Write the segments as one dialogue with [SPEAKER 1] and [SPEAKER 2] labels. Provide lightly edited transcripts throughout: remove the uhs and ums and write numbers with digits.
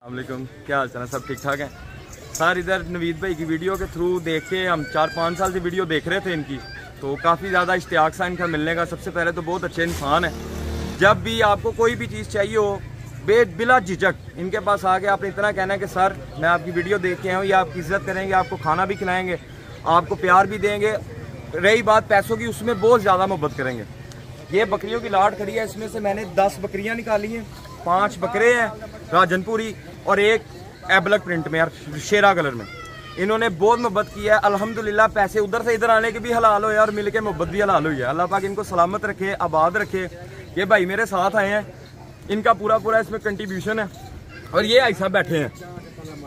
[SPEAKER 1] अस्सलामुअलैकुम, क्या हाल चाल है? सब ठीक ठाक है सर। इधर नवीद भाई की वीडियो के थ्रू देख के हम 4-5 साल से वीडियो देख रहे थे इनकी, तो काफ़ी ज़्यादा इश्तियाक सा इनका मिलने का। सबसे पहले तो बहुत अच्छे इंसान है। जब भी आपको कोई भी चीज़ चाहिए हो बिला झिझक इनके पास आके आपने इतना कहना है कि सर मैं आपकी वीडियो देख के आया हूँ, ये आपकी इज़्ज़त करेंगे, आपको खाना भी खिलाएँगे, आपको प्यार भी देंगे। रही बात पैसों की, उसमें बहुत ज़्यादा मोहब्बत करेंगे। ये बकरियों की लाट खड़ी है, इसमें से मैंने 10 बकरियाँ निकाली हैं, 5 बकरे हैं राजनपुरी और एक एबलक प्रिंट में और शेरा कलर में। इन्होंने बहुत मोहब्बत की है। अल्हम्दुलिल्लाह पैसे उधर से इधर आने के भी हलाल हुए और मिल के मोहब्बत भी हलाल हुई है। अल्लाह पाक इनको सलामत रखे, आबाद रखे। ये भाई मेरे साथ आए हैं, इनका पूरा इसमें कंट्रीब्यूशन है। और ये भाई साहब बैठे हैं,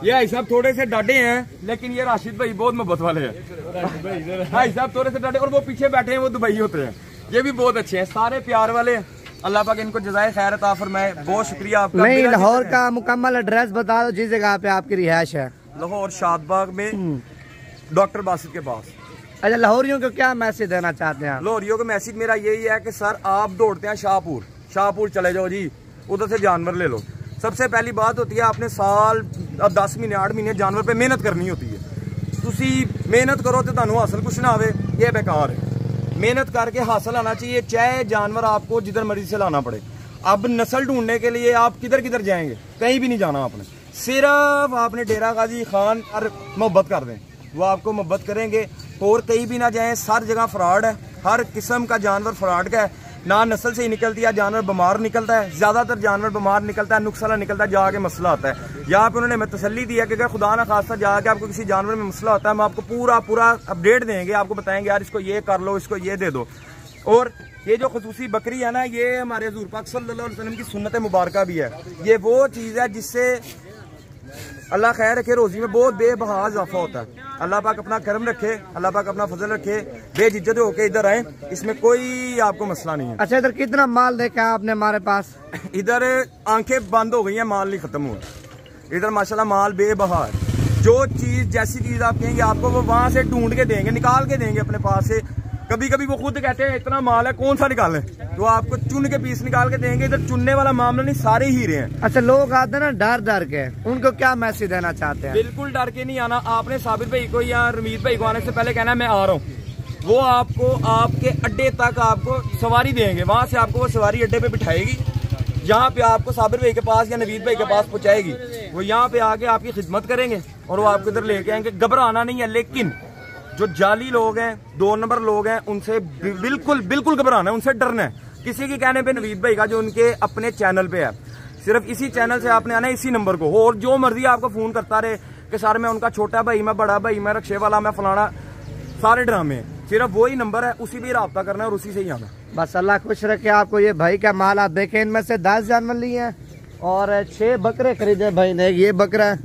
[SPEAKER 1] ये भाई साहब थोड़े से डाटे हैं, लेकिन ये राशिद भाई बहुत मोहब्बत वाले हैं। भाई साहब थोड़े से डाटे, और वो पीछे बैठे हैं वो दुबई होते हैं, ये भी बहुत अच्छे हैं, सारे प्यार वाले। अल्लाह पाक इनको जज़ाए खैर अता फरमाए। बहुत शुक्रिया आपका।
[SPEAKER 2] नहीं, लाहौर का मुकम्मल एड्रेस बता दो जिस जगह पे आपकी रिहाइश है।
[SPEAKER 1] लाहौर शादबाग में डॉक्टर बासित के पास।
[SPEAKER 2] अच्छा, लाहौरियों को क्या मैसेज देना चाहते हैं?
[SPEAKER 1] लाहौरियों का मैसेज मेरा यही है कि सर आप दौड़ते हैं शाहपुर चले जाओ जी, उधर से जानवर ले लो। सबसे पहली बात होती है आपने साल 10 महीने 8 महीने जानवर पे मेहनत करनी होती है। तुसी मेहनत करो तो तुहानू हासिल कुछ ना आवे, ये बेकार है। मेहनत करके हासिल आना चाहिए, चाहे जानवर आपको जिधर मर्जी से लाना पड़े। अब नस्ल ढूंढने के लिए आप किधर किधर जाएंगे? कहीं भी नहीं जाना आपने, सिर्फ आपने डेरा गाजी खान और मोहब्बत कर दें, वो आपको मोहब्बत करेंगे। और कहीं भी ना जाएं, हर जगह फ्रॉड है, हर किस्म का जानवर फ्रॉड का है। ना नस्ल से ही निकलती है, जानवर बीमार निकलता है, ज़्यादातर जानवर बीमार निकलता है, नुक्सान निकलता है, जाके मसला आता है। यहाँ पे उन्होंने हमें तसल्ली दिया कि अगर खुदा ना खास्ता जाके आपको किसी जानवर में मसला होता है, हम आपको पूरा अपडेट देंगे, आपको बताएंगे यार इसको ये कर लो, इसको ये दे दो। और ये जो खुसूसी बकरी है ना, ये हमारे हुज़ूर पाक सल्लल्लाहु अलैहि वसल्लम की सुन्नत मुबारका भी है। ये वो चीज़ है जिससे अल्लाह खैर रखे, रोजी में बहुत बेबहा इजाफा होता है। अल्लाह पाक अपना करम रखे, अल्लाह पाक अपना फजल रखे, बेझिझक होके इधर आए, इसमें कोई आपको मसला नहीं है।
[SPEAKER 2] अच्छा, इधर कितना माल देखा आपने हमारे पास?
[SPEAKER 1] इधर आंखें बंद हो गई हैं, माल नहीं खत्म हुआ। इधर माशाल्लाह माल बेबहा है। जो चीज जैसी चीज आप कहेंगे आपको वो वहां से ढूंढ के देंगे, निकाल के देंगे अपने पास से। कभी कभी वो खुद कहते हैं इतना माल है कौन सा निकालें, तो आपको चुन के पीस निकाल के देंगे। इधर चुनने वाला मामला नहीं, सारे हीरे हैं।
[SPEAKER 2] अच्छा, लोग आते हैं ना डर के, उनको क्या मैसेज देना चाहते हैं?
[SPEAKER 1] बिल्कुल डर के नहीं आना। आपने साबिर भाई को या रमीत भाई को आने से पहले कहना है मैं आ रहा हूँ। वो आपको आपके अड्डे तक आपको सवारी देंगे, वहां से आपको वो सवारी अड्डे पे बिठाएगी, यहाँ पे आपको साबिर भाई के पास या नवीद भाई के पास पहुंचाएगी। वो यहाँ पे आके आपकी खिदमत करेंगे और वो आपको इधर लेके आएंगे। घबराना नहीं है, लेकिन जो जाली लोग हैं, 2 नंबर लोग हैं, उनसे बिल्कुल घबराना है, उनसे डरना है। किसी के कहने पे नवीद भाई का जो उनके अपने चैनल पे है, सिर्फ इसी चैनल से आपने आना है, इसी नंबर को। और जो मर्जी आपको फोन करता रहे कि सर मैं उनका छोटा भाई, मैं बड़ा भाई, मैं रक्शे वाला, मैं फलाना, सारे ड्रामे। सिर्फ वही नंबर है, उसी भी राब्ता करना है और उसी से ही आना।
[SPEAKER 2] बस अल्लाह खुश रखे आपको। ये भाई का माल आप देखें, इनमें से 10 जानवर लिए हैं और 6 बकरे खरीदे भाई ने। ये बकरा है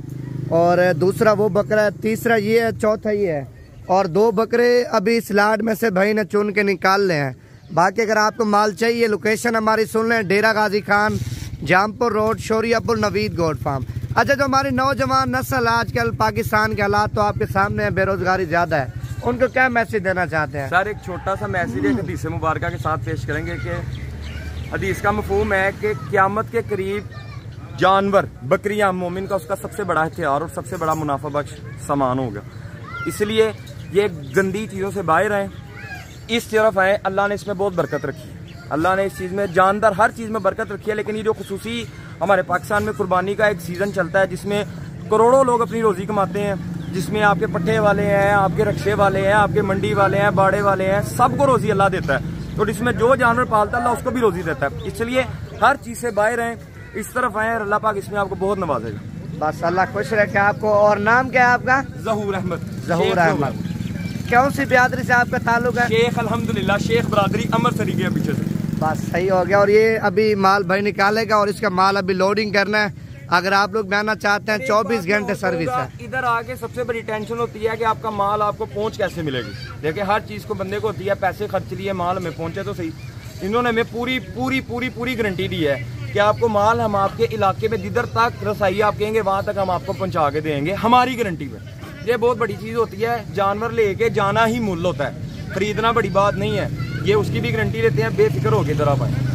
[SPEAKER 2] और दूसरा वो बकरा है, तीसरा ये है, चौथा ये है, और 2 बकरे अभी इस लाड में से भाई ने चुन के निकाल ले हैं। बाकी अगर आपको माल चाहिए, लोकेशन हमारी सुन लें, Dera Ghazi Khan, Jampur road, Shoriapur, Naveed goat farm. अच्छा, जो हमारी नौजवान नस्ल आजकल पाकिस्तान के हालात तो आपके सामने है, बेरोजगारी ज्यादा है, उनको क्या मैसेज देना चाहते हैं?
[SPEAKER 1] सर एक छोटा सा मैसेज एक हदीस मुबारका के साथ पेश करेंगे कि हदीस का मफहूम है कि क़यामत के करीब जानवर बकरियां मोमिन का उसका सबसे बड़ा हथियार और सबसे बड़ा मुनाफा बख्श सामान होगा। इसलिए ये गंदी चीज़ों से बाहर आए, इस तरफ आए। अल्लाह ने इसमें बहुत बरकत रखी है, अल्लाह ने इस चीज़ में जानदार हर चीज़ में बरकत रखी है। लेकिन ये जो खुसूसी हमारे पाकिस्तान में कुर्बानी का एक सीज़न चलता है जिसमें करोड़ों लोग अपनी रोज़ी कमाते हैं, जिसमें आपके पट्टे वाले हैं, आपके रक्शे वाले हैं, आपके मंडी वाले हैं, बाड़े वाले हैं, सबको रोज़ी अल्लाह देता है। तो इसमें जो जानवर पालता है अल्लाह उसको भी रोज़ी देता है। इसलिए हर चीज़ से बाहर आए, इस तरफ आए, अल्लाह पाक इसमें आपको बहुत नवाजेगा।
[SPEAKER 2] बस अल्लाह खुश रखे आपको। और नाम क्या है आपका?
[SPEAKER 1] ज़हूर अहमद।
[SPEAKER 2] ज़हूर अहमद। कौन सी बिरादरी से आपका ताल्लुक है?
[SPEAKER 1] शेख अल्हम्दुलिल्लाह, शेख बरादरी, अमर सरी गया पीछे से।
[SPEAKER 2] बस सही हो गया। और ये अभी माल भाई निकालेगा और इसका माल अभी लोडिंग करना है। अगर आप लोग बनाना चाहते हैं 24 घंटे सर्विस है।
[SPEAKER 1] इधर आके सबसे बड़ी टेंशन होती है कि आपका माल आपको पहुंच कैसे मिलेगी। देखिए हर चीज को बंदे को होती है, पैसे खर्च लिए माल हमें पहुंचे तो सही। इन्होंने हमें पूरी गारंटी दी है कि आपको माल हम आपके इलाके में जिधर तक रसाई आप कहेंगे वहां तक हम आपको पहुंचा के देंगे, हमारी गारंटी पे। ये बहुत बड़ी चीज होती है। जानवर लेके जाना ही मूल्य होता है, खरीदना बड़ी बात नहीं है। ये उसकी भी गारंटी लेते हैं, बेफिक्र होकर इधर आप आए।